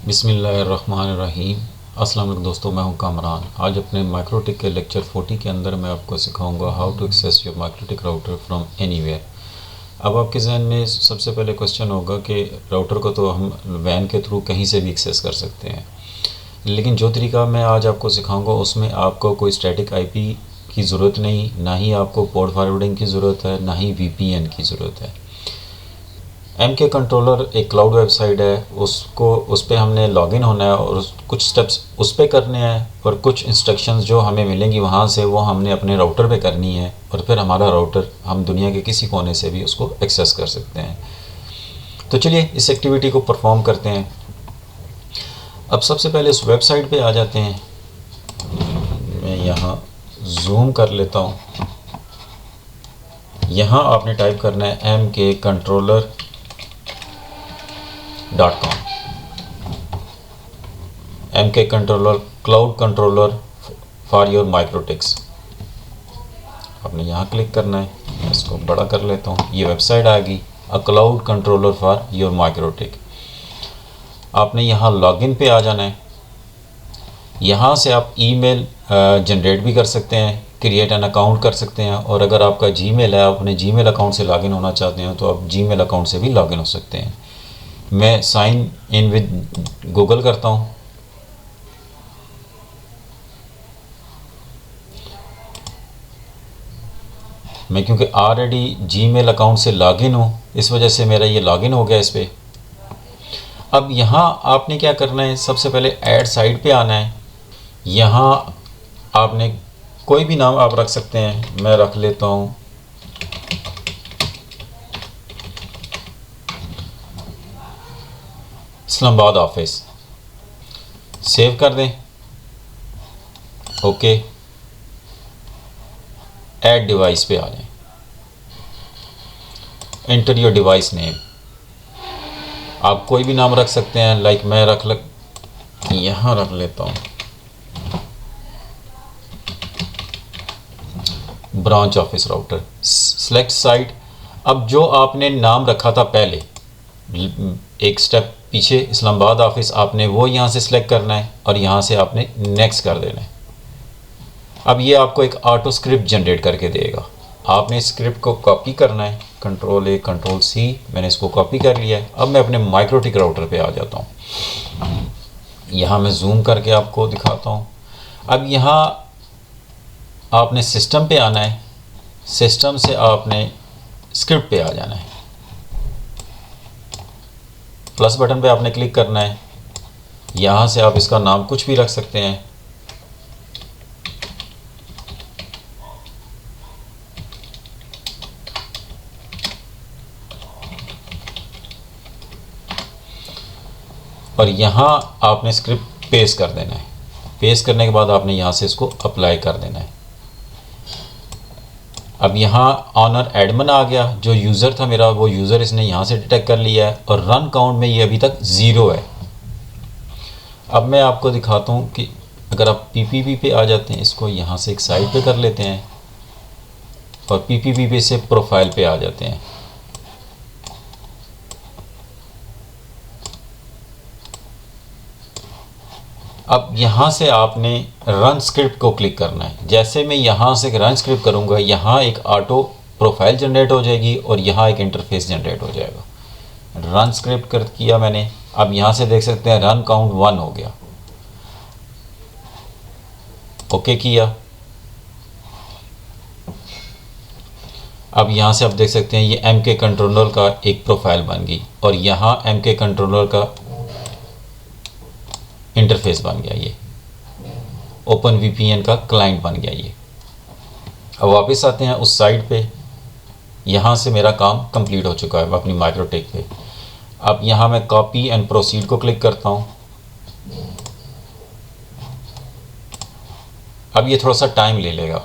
बिस्मिल्लाहिर्रहमानिर्रहीम। अस्सलाम वालेकुम दोस्तों, मैं हूं कामरान। आज अपने माइक्रोटिक के लेक्चर 40 के अंदर मैं आपको सिखाऊंगा how to access your MikroTik router from anywhere. अब आपके जहन में सबसे पहले क्वेश्चन होगा कि राउटर को तो हम वैन के थ्रू कहीं से भी एक्सेस कर सकते हैं, लेकिन जो तरीका मैं आज आपको सिखाऊंगा उसमें आपको कोई स्टैटिक आईपी की ज़रूरत नहीं, ना ही आपको पोर्ट फॉरवर्डिंग की ज़रूरत है, ना ही वीपीएन की ज़रूरत है। MK कंट्रोलर एक क्लाउड वेबसाइट है, उसको उस पर हमने लॉगिन होना है और कुछ स्टेप्स उस पर करने हैं और कुछ इंस्ट्रक्शंस जो हमें मिलेंगी वहाँ से वो हमने अपने राउटर पे करनी है और फिर हमारा राउटर हम दुनिया के किसी कोने से भी उसको एक्सेस कर सकते हैं। तो चलिए इस एक्टिविटी को परफॉर्म करते हैं। अब सबसे पहले इस वेबसाइट पे आ जाते हैं। मैं यहाँ जूम कर लेता हूँ। यहाँ आपने टाइप करना है mkcontroller.com। MK controller cloud controller for your MikroTiks, आपने यहाँ क्लिक करना है। मैं इसको बड़ा कर लेता हूँ। ये वेबसाइट आ गई, a cloud controller for your MikroTik. आपने यहाँ लॉगिन पे आ जाना है। यहाँ से आप ईमेल जनरेट भी कर सकते हैं, क्रिएट एन अकाउंट कर सकते हैं, और अगर आपका जीमेल है, आप अपने जीमेल अकाउंट से लॉगिन होना चाहते हैं तो आप जीमेल अकाउंट से भी लॉगिन हो सकते हैं। मैं साइन इन विद गूगल करता हूँ। मैं क्योंकि ऑलरेडी जीमेल अकाउंट से लॉगिन हूँ, इस वजह से मेरा ये लॉगिन हो गया इस पर। अब यहाँ आपने क्या करना है, सबसे पहले ऐड साइट पे आना है। यहाँ आपने कोई भी नाम आप रख सकते हैं। मैं रख लेता हूँ इस्लामाबाद ऑफिस। सेव कर दें। ओके, ऐड डिवाइस पे आ जाएं। Enter your device name. आप कोई भी नाम रख सकते हैं, लाइक मैं यहाँ रख लेता हूँ branch office router. Select site. अब जो आपने नाम रखा था पहले, एक स्टेप पीछे इस्लामाबाद ऑफिस, आपने वो यहाँ से सिलेक्ट करना है और यहाँ से आपने नेक्स्ट कर देना है। अब ये आपको एक ऑटो स्क्रिप्ट जनरेट करके देगा। आपने स्क्रिप्ट को कॉपी करना है, Ctrl+A Ctrl+C। मैंने इसको कॉपी कर लिया है। अब मैं अपने माइक्रोटिक राउटर पे आ जाता हूँ। यहाँ मैं जूम करके आपको दिखाता हूँ। अब यहाँ आपने सिस्टम पे आना है। सिस्टम से आपने स्क्रिप्ट पे आ जाना है। प्लस बटन पे आपने क्लिक करना है। यहाँ से आप इसका नाम कुछ भी रख सकते हैं। और यहाँ आपने स्क्रिप्ट पेस्ट कर देना है। पेस्ट करने के बाद आपने यहाँ से इसको अप्लाई कर देना है। अब यहाँ ऑनर एडमिन आ गया। जो यूज़र था मेरा, वो यूज़र इसने यहाँ से डिटेक्ट कर लिया है और रन काउंट में ये अभी तक 0 है। अब मैं आपको दिखाता हूँ कि अगर आप PPP पे आ जाते हैं, इसको यहाँ से एक साइड पे कर लेते हैं और PPP पे से प्रोफाइल पे आ जाते हैं। अब यहाँ से आपने रन स्क्रिप्ट को क्लिक करना है। जैसे मैं यहाँ से रन स्क्रिप्ट करूँगा, यहाँ एक ऑटो प्रोफाइल जनरेट हो जाएगी और यहाँ एक इंटरफेस जनरेट हो जाएगा। रन स्क्रिप्ट कर किया मैंने। अब यहाँ से देख सकते हैं रन काउंट 1 हो गया। ओके किया। अब यहाँ से आप देख सकते हैं ये MK कंट्रोलर का एक प्रोफाइल बन गई और यहाँ MK कंट्रोलर का इंटरफेस बन गया। ये ओपन VPN का क्लाइंट बन गया ये। अब वापस आते हैं उस साइट पे। यहाँ से मेरा काम कंप्लीट हो चुका है अपनी माइक्रोटिक पे। अब यहाँ मैं कॉपी एंड प्रोसीड को क्लिक करता हूँ। अब ये थोड़ा सा टाइम ले लेगा।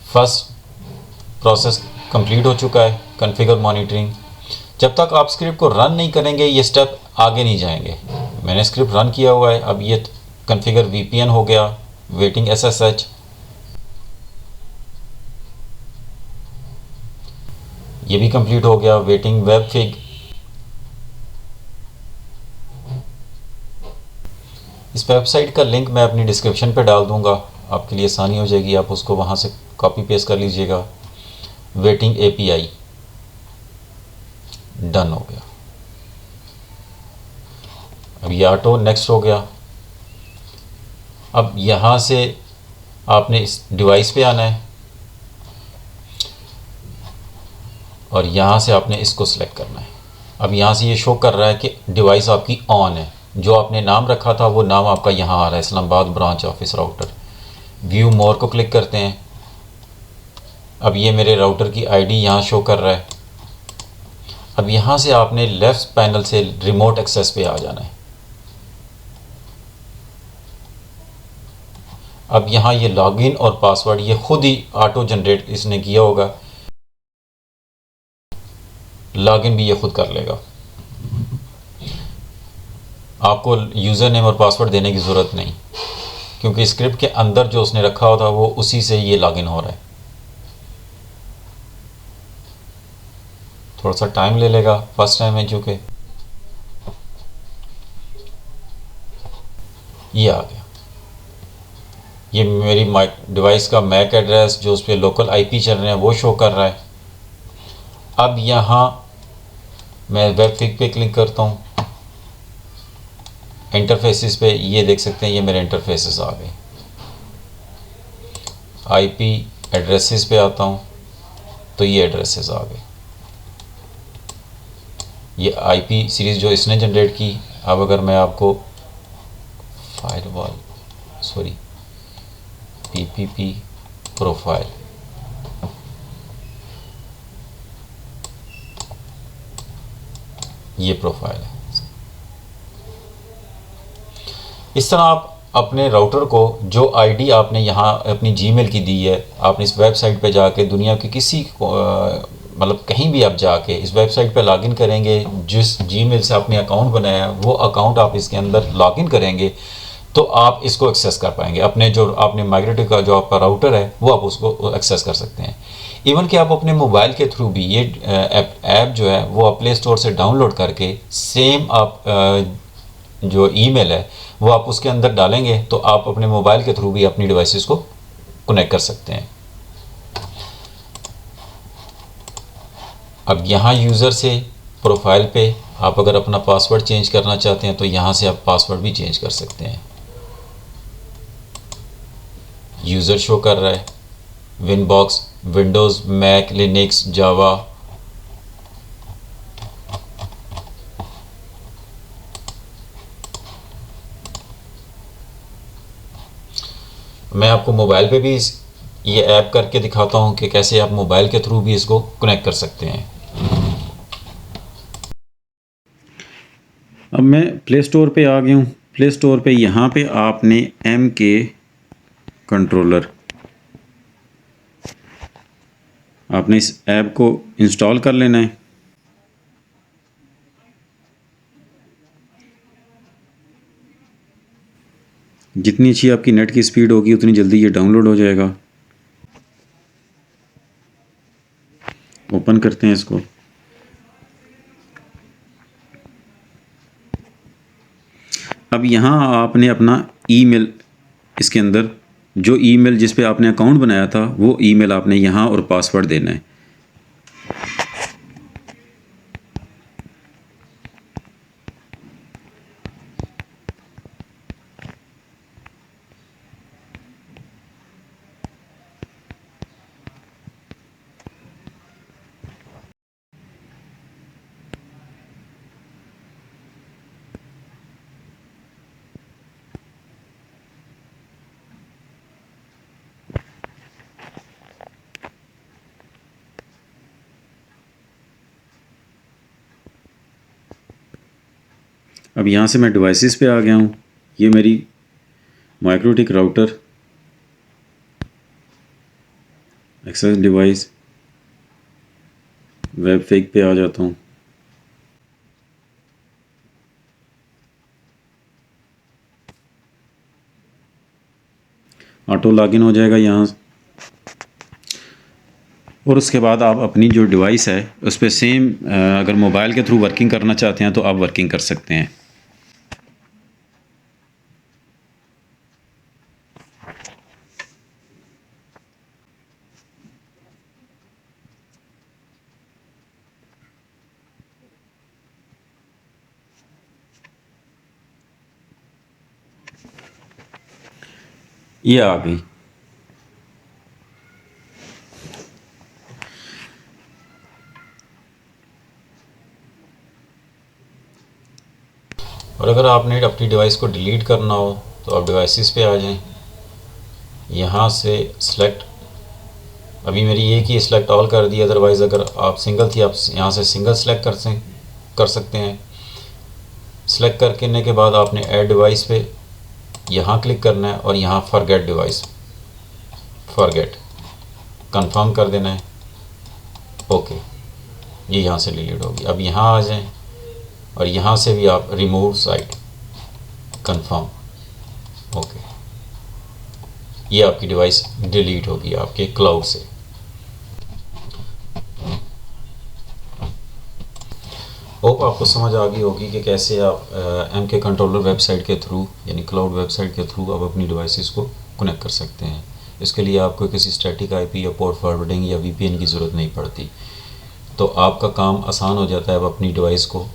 फर्स्ट प्रोसेस कंप्लीट हो चुका है, कॉन्फ़िगर मॉनिटरिंग। जब तक आप स्क्रिप्ट को रन नहीं करेंगे ये स्टेप आगे नहीं जाएंगे। मैंने स्क्रिप्ट रन किया हुआ है। अब ये कॉन्फ़िगर VPN हो गया, वेटिंग SSH। ये भी कंप्लीट हो गया। वेटिंग वेब फिग, इस वेबसाइट का लिंक मैं अपनी डिस्क्रिप्शन पे डाल दूंगा, आपके लिए आसानी हो जाएगी, आप उसको वहाँ से कॉपी पेस्ट कर लीजिएगा। वेटिंग एपीआई डन हो गया। अब ये ऑटो नेक्स्ट हो गया। अब यहाँ से आपने इस डिवाइस पे आना है और यहाँ से आपने इसको सिलेक्ट करना है। अब यहाँ से ये शो कर रहा है कि डिवाइस आपकी ऑन है। जो आपने नाम रखा था वो नाम आपका यहाँ आ रहा है, Islamabad branch office router. View मोर को क्लिक करते हैं। अब ये मेरे राउटर की आईडी यहाँ शो कर रहा है। अब यहाँ से आपने लेफ्ट पैनल से रिमोट एक्सेस पे आ जाना है। अब यहाँ ये लॉगिन और पासवर्ड ये खुद ही ऑटो जनरेट इसने किया होगा, लॉगिन भी ये खुद कर लेगा। आपको यूज़र नेम और पासवर्ड देने की ज़रूरत नहीं, क्योंकि स्क्रिप्ट के अंदर जो उसने रखा होता वो उसी से ये लॉगिन हो रहा है। थोड़ा सा टाइम ले लेगा, फर्स्ट टाइम है चूँकि। ये आ गया। ये मेरी डिवाइस का मैक एड्रेस जो उस पर लोकल आईपी चल रहे हैं वो शो कर रहा है। अब यहाँ मैं वेब फिग पे क्लिक करता हूँ। इंटरफेसेस पे ये देख सकते हैं, ये मेरे इंटरफेसेस आ गए। आईपी एड्रेसेस पे आता हूँ तो ये एड्रेसेस आ गए। ये आईपी सीरीज़ जो इसने जनरेट की। अब अगर मैं आपको फायरवॉल पीपीपी प्रोफाइल, ये प्रोफाइल है। इस तरह आप अपने राउटर को जो आईडी आपने यहाँ अपनी जीमेल की दी है, आपने इस वेबसाइट पे जाके दुनिया के किसी मतलब कहीं भी आप जाके इस वेबसाइट पे लॉगिन करेंगे, जिस जीमेल से आपने अकाउंट बनाया वो अकाउंट आप इसके अंदर लॉगिन करेंगे तो आप इसको एक्सेस कर पाएंगे। अपने जो आपने माइग्रेटिव का जो आपका राउटर है वो आप उसको एक्सेस कर सकते हैं। इवन कि आप अपने मोबाइल के थ्रू भी ये ऐप जो है वो आप प्ले स्टोर से डाउनलोड करके सेम आप जो ईमेल है वो आप उसके अंदर डालेंगे तो आप अपने मोबाइल के थ्रू भी अपनी डिवाइसेस को कनेक्ट कर सकते हैं। अब यहाँ यूज़र से प्रोफाइल पे आप अगर अपना पासवर्ड चेंज करना चाहते हैं तो यहाँ से आप पासवर्ड भी चेंज कर सकते हैं। यूज़र शो कर रहा है, विनबॉक्स, विंडोज़, मैक, लिनक्स, जावा। मैं आपको मोबाइल पे भी ये ऐप करके दिखाता हूँ कि कैसे आप मोबाइल के थ्रू भी इसको कनेक्ट कर सकते हैं। अब मैं प्ले स्टोर पे आ गया हूँ। प्ले स्टोर पे यहाँ पे आपने MK कंट्रोलर, आपने इस ऐप को इंस्टॉल कर लेना है। जितनी अच्छी आपकी नेट की स्पीड होगी उतनी जल्दी ये डाउनलोड हो जाएगा। ओपन करते हैं इसको। अब यहाँ आपने अपना ईमेल, इसके अंदर जो ईमेल जिस पे आपने अकाउंट बनाया था वो ईमेल आपने यहाँ और पासवर्ड देना है। अब यहाँ से मैं डिवाइसेस पे आ गया हूँ। ये मेरी MikroTik router, access device, WebFig पे आ जाता हूँ। ऑटो लॉगिन हो जाएगा यहाँ। और उसके बाद आप अपनी जो डिवाइस है उस पर सेम अगर मोबाइल के थ्रू वर्किंग करना चाहते हैं तो आप वर्किंग कर सकते हैं। ये आ गई। और अगर आपने अपनी डिवाइस को डिलीट करना हो तो आप डिवाइसेस पे आ जाएं, यहाँ से सिलेक्ट, अभी मेरी एक ही सिलेक्ट ऑल कर दी, अदरवाइज़ अगर आप सिंगल थी आप यहाँ से सिंगल सेलेक्ट कर सकते हैं। सिलेक्ट करने के बाद आपने ऐड डिवाइस पे यहाँ क्लिक करना है और यहाँ फॉरगेट डिवाइस, फॉरगेट कंफर्म कर देना है। ओके, ये यहाँ से डिलीट होगी। अब यहाँ आ जाएं और यहाँ से भी आप रिमूव साइट, कंफर्म, ओके, ये आपकी डिवाइस डिलीट होगी आपके क्लाउड से। होप आपको समझ आ गई होगी कि कैसे आप MK कंट्रोलर वेबसाइट के थ्रू यानी क्लाउड वेबसाइट के थ्रू आप अपनी डिवाइसेस को कनेक्ट कर सकते हैं। इसके लिए आपको किसी स्टैटिक IP या पोर्ट फॉरवर्डिंग या VPN की ज़रूरत नहीं पड़ती, तो आपका काम आसान हो जाता है। आप अपनी डिवाइस को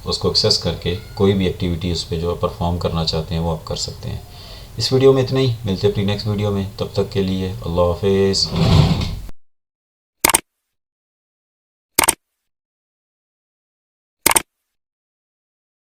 उसको एक्सेस करके कोई भी एक्टिविटी उस पर जो आप परफॉर्म करना चाहते हैं वो आप कर सकते हैं। इस वीडियो में इतना ही, मिलते हैं अपनी नेक्स्ट वीडियो में, तब तक के लिए अल्लाह हाफिज़।